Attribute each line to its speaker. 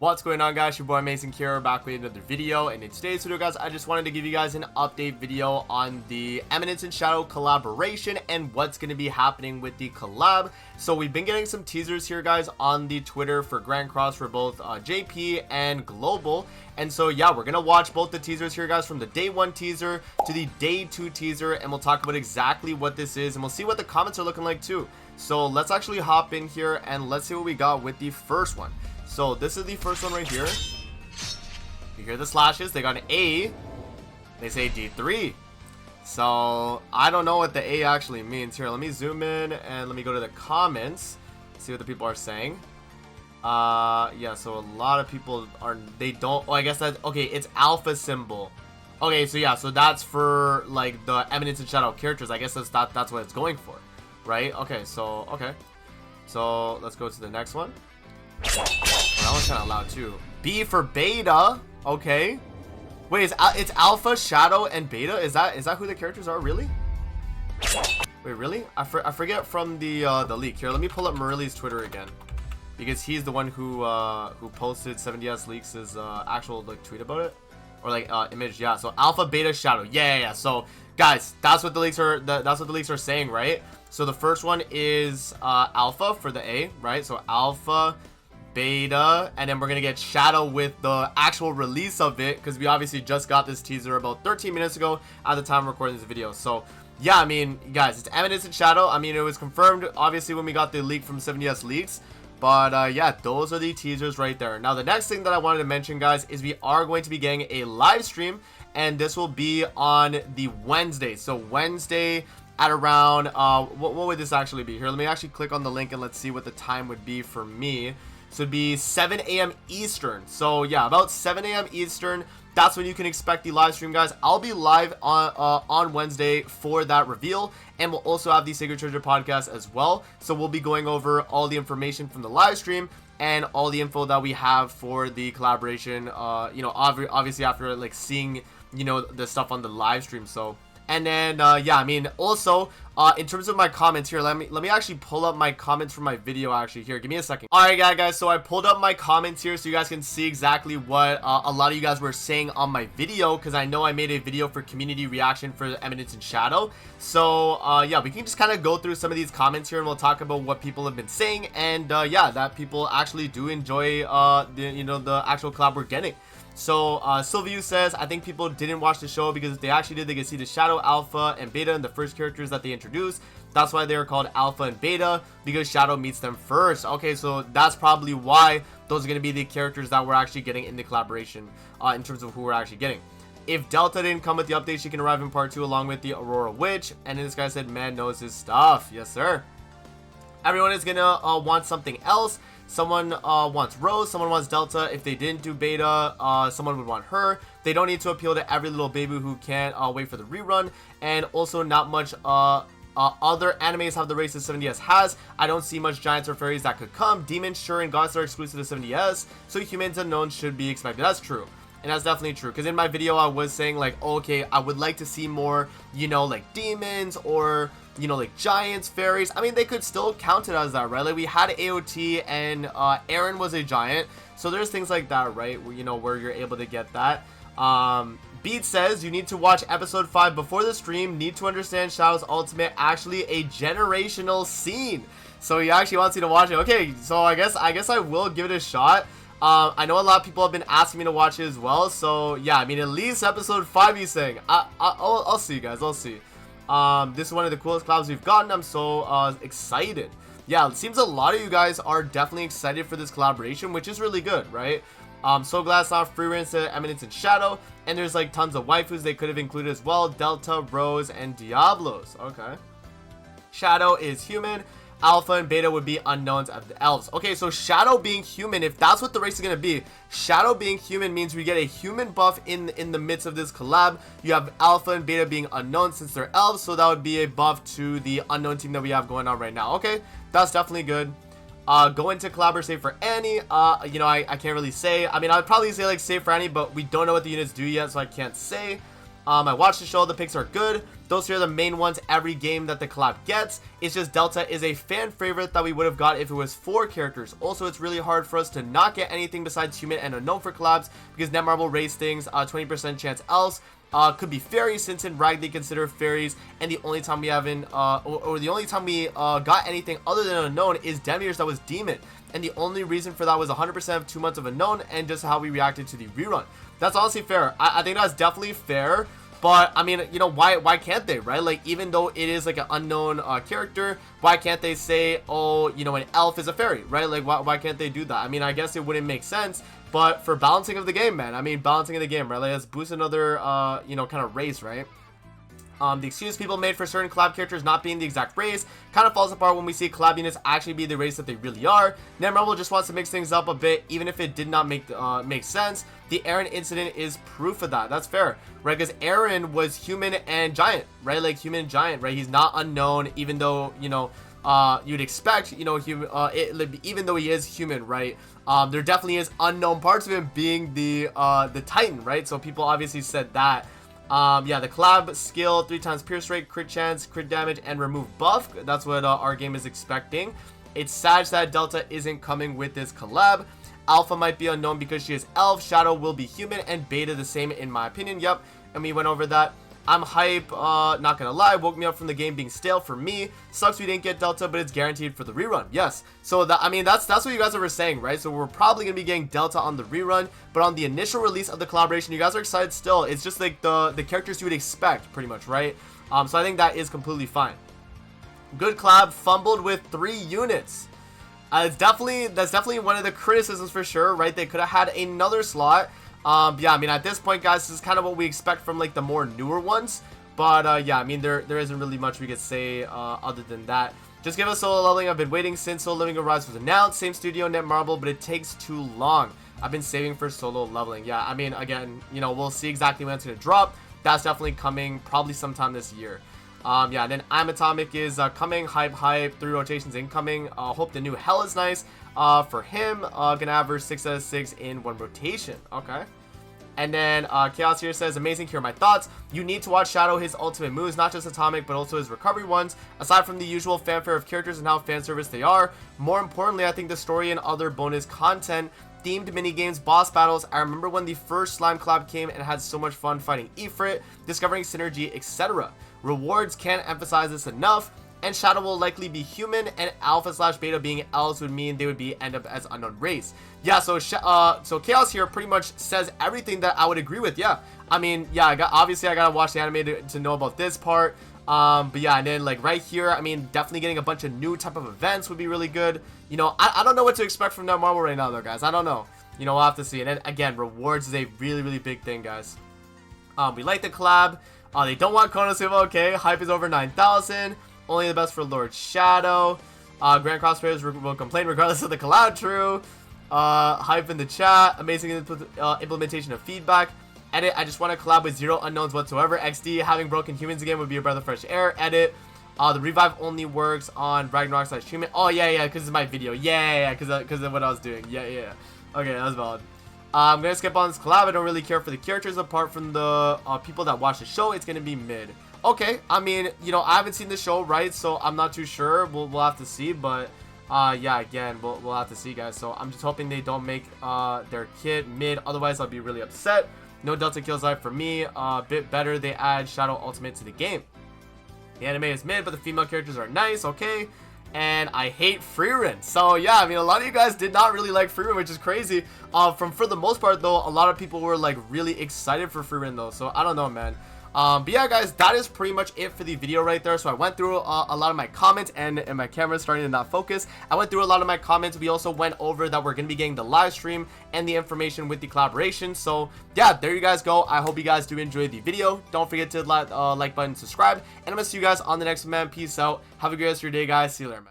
Speaker 1: What's going on, guys? Your boy Mason here, back with another video. And in today's video, guys, I just wanted to give you guys an update video on the Eminence and Shadow collaboration and what's going to be happening with the collab. So we've been getting some teasers here, guys, on the Twitter for Grand Cross for both JP and Global. And so yeah, we're gonna watch both the teasers here, guys, from the day 1 teaser to the day 2 teaser, and we'll talk about exactly what this is, and we'll see what the comments are looking like too. So let's actually hop in here and let's see what we got with the first one. So this is the first one right here. You hear the slashes, they got an A, they say D3. So I don't know what the A actually means. Here, let me zoom in and let me go to the comments, see what the people are saying. Yeah, so a lot of people are, they don't, oh, I guess that, okay, it's alpha symbol. Okay, so yeah, so that's for like the Eminence and Shadow characters. I guess that's what it's going for, right? Okay, so let's go to the next one. That one's kind of loud too. B for beta. Okay. Wait, it's alpha, shadow, and beta. Is that who the characters are? Really? Wait, really? I forget from the leak. Here, let me pull up Marili's Twitter again, because he's the one who posted 70S Leaks' actual like tweet about it, or like image. Yeah. So alpha, beta, shadow. Yeah. So guys, that's what the leaks are. That's what the leaks are saying, right? So the first one is alpha for the A, right? So alpha, beta, and then we're gonna get shadow with the actual release of it, because we obviously just got this teaser about 13 minutes ago at the time of recording this video. So yeah, I mean, guys, it's Eminence and Shadow. I mean, it was confirmed obviously when we got the leak from 70S Leaks, but yeah, those are the teasers right there. Now the next thing that I wanted to mention, guys, is we are going to be getting a live stream, and this will be on the Wednesday. So Wednesday at around what would this actually be? Here, let me actually click on the link and let's see what the time would be for me. So it'd be 7 a.m. Eastern. So yeah, about 7 a.m. Eastern. That's when you can expect the live stream, guys. I'll be live on Wednesday for that reveal, and we'll also have the Sacred Treasure podcast as well. So we'll be going over all the information from the live stream and all the info that we have for the collaboration. You know, obviously after like seeing, you know, the stuff on the live stream. So. And then yeah, I mean, also in terms of my comments here, let me actually pull up my comments from my video. Actually, here, give me a second. All right, guys, so I pulled up my comments here so you guys can see exactly what a lot of you guys were saying on my video, because I know I made a video for community reaction for the Eminence and Shadow. So yeah, we can just kind of go through some of these comments here and we'll talk about what people have been saying, and yeah, that people actually do enjoy the actual collab we're getting. So Sylvia says, I think people didn't watch the show because if they actually did, they could see the Shadow, Alpha, and Beta in the first characters that they introduced. That's why they are called Alpha and Beta, because Shadow meets them first. Okay, so that's probably why those are going to be the characters that we're actually getting in the collaboration in terms of who we're actually getting. If Delta didn't come with the update, she can arrive in part 2 along with the Aurora Witch. And then this guy said, man knows his stuff. Yes, sir. Everyone is going to want something else. Someone wants Rose, someone wants Delta. If they didn't do beta, someone would want her. They don't need to appeal to every little baby who can't wait for the rerun. And also not much other animes have the races 70S has. I don't see much giants or fairies that could come. Demons, sure, and gods are exclusive to 70S, so humans unknown should be expected. That's true. And that's definitely true, because in my video I was saying like, okay, I would like to see more, you know, like demons or, you know, like giants, fairies. I mean, they could still count it as that, right? Like we had AOT and Aaron was a giant, so there's things like that, right? Where, you know, where you're able to get that. Beat says you need to watch episode 5 before the stream. Need to understand Shadow's ultimate actually a generational scene. So he actually wants you to watch it. Okay, so I guess I will give it a shot. I know a lot of people have been asking me to watch it as well, so yeah, I mean, at least episode 5 he's saying. I'll see, guys, I'll see. This is one of the coolest collabs we've gotten. I'm so excited. Yeah, it seems a lot of you guys are definitely excited for this collaboration, which is really good, right? So glad it's not free reign to Eminence and Shadow, and there's like tons of waifus they could have included as well. Delta, Rose, and Diablos. Okay. Shadow is human. Alpha and Beta would be unknowns of the elves. Okay, so Shadow being human, if that's what the race is going to be, Shadow being human means we get a human buff in the midst of this collab. You have Alpha and Beta being unknown since they're elves, so that would be a buff to the unknown team that we have going on right now. Okay, that's definitely good. Go into collab or save for Annie. You know, I can't really say. I mean, I'd probably say like save for Annie, but we don't know what the units do yet, so I can't say. I watched the show, the picks are good. Those three are the main ones every game that the collab gets. It's just Delta is a fan favorite that we would have got if it was 4 characters. Also, it's really hard for us to not get anything besides human and unknown for collabs because Netmarble raised things 20% chance else. Could be fairies, since in Rag they consider fairies, and the only time we haven't or the only time we got anything other than unknown is Demiurge that was demon, and the only reason for that was 100% of 2 months of unknown and just how we reacted to the rerun. That's honestly fair. I think that's definitely fair. But I mean, you know, why can't they, right? Like, even though it is like an unknown character, why can't they say, oh, you know, an elf is a fairy, right? Like, why can't they do that? I mean, I guess it wouldn't make sense, but for balancing of the game, man, I mean, balancing of the game, right? Like, let's boost another you know, kind of race, right? The excuse people made for certain collab characters not being the exact race kind of falls apart when we see collab units actually be the race that they really are. Netmarble just wants to mix things up a bit, even if it did not make sense. The Aaron incident is proof of that. That's fair, right? Because Aaron was human and giant, right? Like human and giant, right? He's not unknown, even though, you know, you'd expect, you know, even though he is human, right? There definitely is unknown parts of him being the Titan, right? So people obviously said that. Yeah, the collab skill, 3 times pierce rate, crit chance, crit damage, and remove buff. That's what our game is expecting. It's sad that Delta isn't coming with this collab. Alpha might be unknown because she is elf. Shadow will be human, and Beta the same in my opinion. Yep, and we went over that. I'm hype, not gonna lie, woke me up from the game being stale for me. Sucks we didn't get Delta, but it's guaranteed for the rerun. Yes, so that, I mean, that's what you guys were saying, right? So we're probably gonna be getting Delta on the rerun, but on the initial release of the collaboration, you guys are excited still. It's just like the characters you would expect, pretty much, right? So I think that is completely fine. Good collab, fumbled with 3 units. That's definitely one of the criticisms for sure, right? They could have had another slot. Yeah, I mean, at this point, guys, this is kind of what we expect from like the more newer ones, but yeah, I mean, there isn't really much we could say other than that. Just give us solo leveling. I've been waiting since Solo Leveling Arise was announced. Same studio, Netmarble, but it takes too long. I've been saving for solo leveling. Yeah, I mean, again, you know, we'll see exactly when it's gonna drop. That's definitely coming probably sometime this year. Yeah, and then I'm Atomic is coming. Hype 3 rotations incoming. Hope the new hell is nice. For him, gonna average 6 out of 6 in 1 rotation. Okay. And then Chaos here says, amazing, here are my thoughts. You need to watch Shadow, his ultimate moves, not just Atomic, but also his recovery ones. Aside from the usual fanfare of characters and how fan service they are, more importantly, I think the story and other bonus content, themed minigames, boss battles. I remember when the first Slime collab came and had so much fun fighting Ifrit, discovering synergy, etc. Rewards can't emphasize this enough. And Shadow will likely be human, and Alpha / Beta being elves would mean they would end up as unknown race. Yeah, so Chaos here pretty much says everything that I would agree with. Yeah, I mean, yeah, obviously I gotta watch the anime to know about this part. But yeah, and then like right here, I mean, definitely getting a bunch of new type of events would be really good. You know, I don't know what to expect from Netmarble right now though, guys. I don't know. You know, we'll have to see. And then again, rewards is a really big thing, guys. We like the collab. They don't want Konosuba. Okay, hype is over 9,000. Only the best for Lord Shadow. Grand Cross players will complain regardless of the collab. True. Hype in the chat. Amazing implementation of feedback. Edit. I just want to collab with 0 unknowns whatsoever. XD. Having broken humans again would be a breath of fresh air. Edit. The revive only works on Ragnarok / human. Oh yeah, because it's my video. Yeah, because of what I was doing. Yeah. Okay, that's valid. I'm gonna skip on this collab. I don't really care for the characters apart from the people that watch the show. It's gonna be mid. Okay, I mean, you know, I haven't seen the show, right? So I'm not too sure. We'll have to see, but yeah, again, we'll have to see, guys. So I'm just hoping they don't make their kid mid. Otherwise, I'll be really upset. No Delta kills life for me. Bit better. They add Shadow Ultimate to the game. The anime is mid, but the female characters are nice. Okay. And I hate Freerin. So yeah, I mean, a lot of you guys did not really like Freerin, which is crazy. For the most part though, a lot of people were like really excited for Freerin though. So I don't know, man. But yeah, guys, that is pretty much it for the video right there. So I went through a lot of my comments, and my camera's starting to not focus. I went through a lot of my comments. We also went over that we're going to be getting the live stream and the information with the collaboration. So yeah, there you guys go. I hope you guys do enjoy the video. Don't forget to like button, subscribe, and I'm going to see you guys on the next one, man. Peace out. Have a good rest of your day, guys. See you later, man.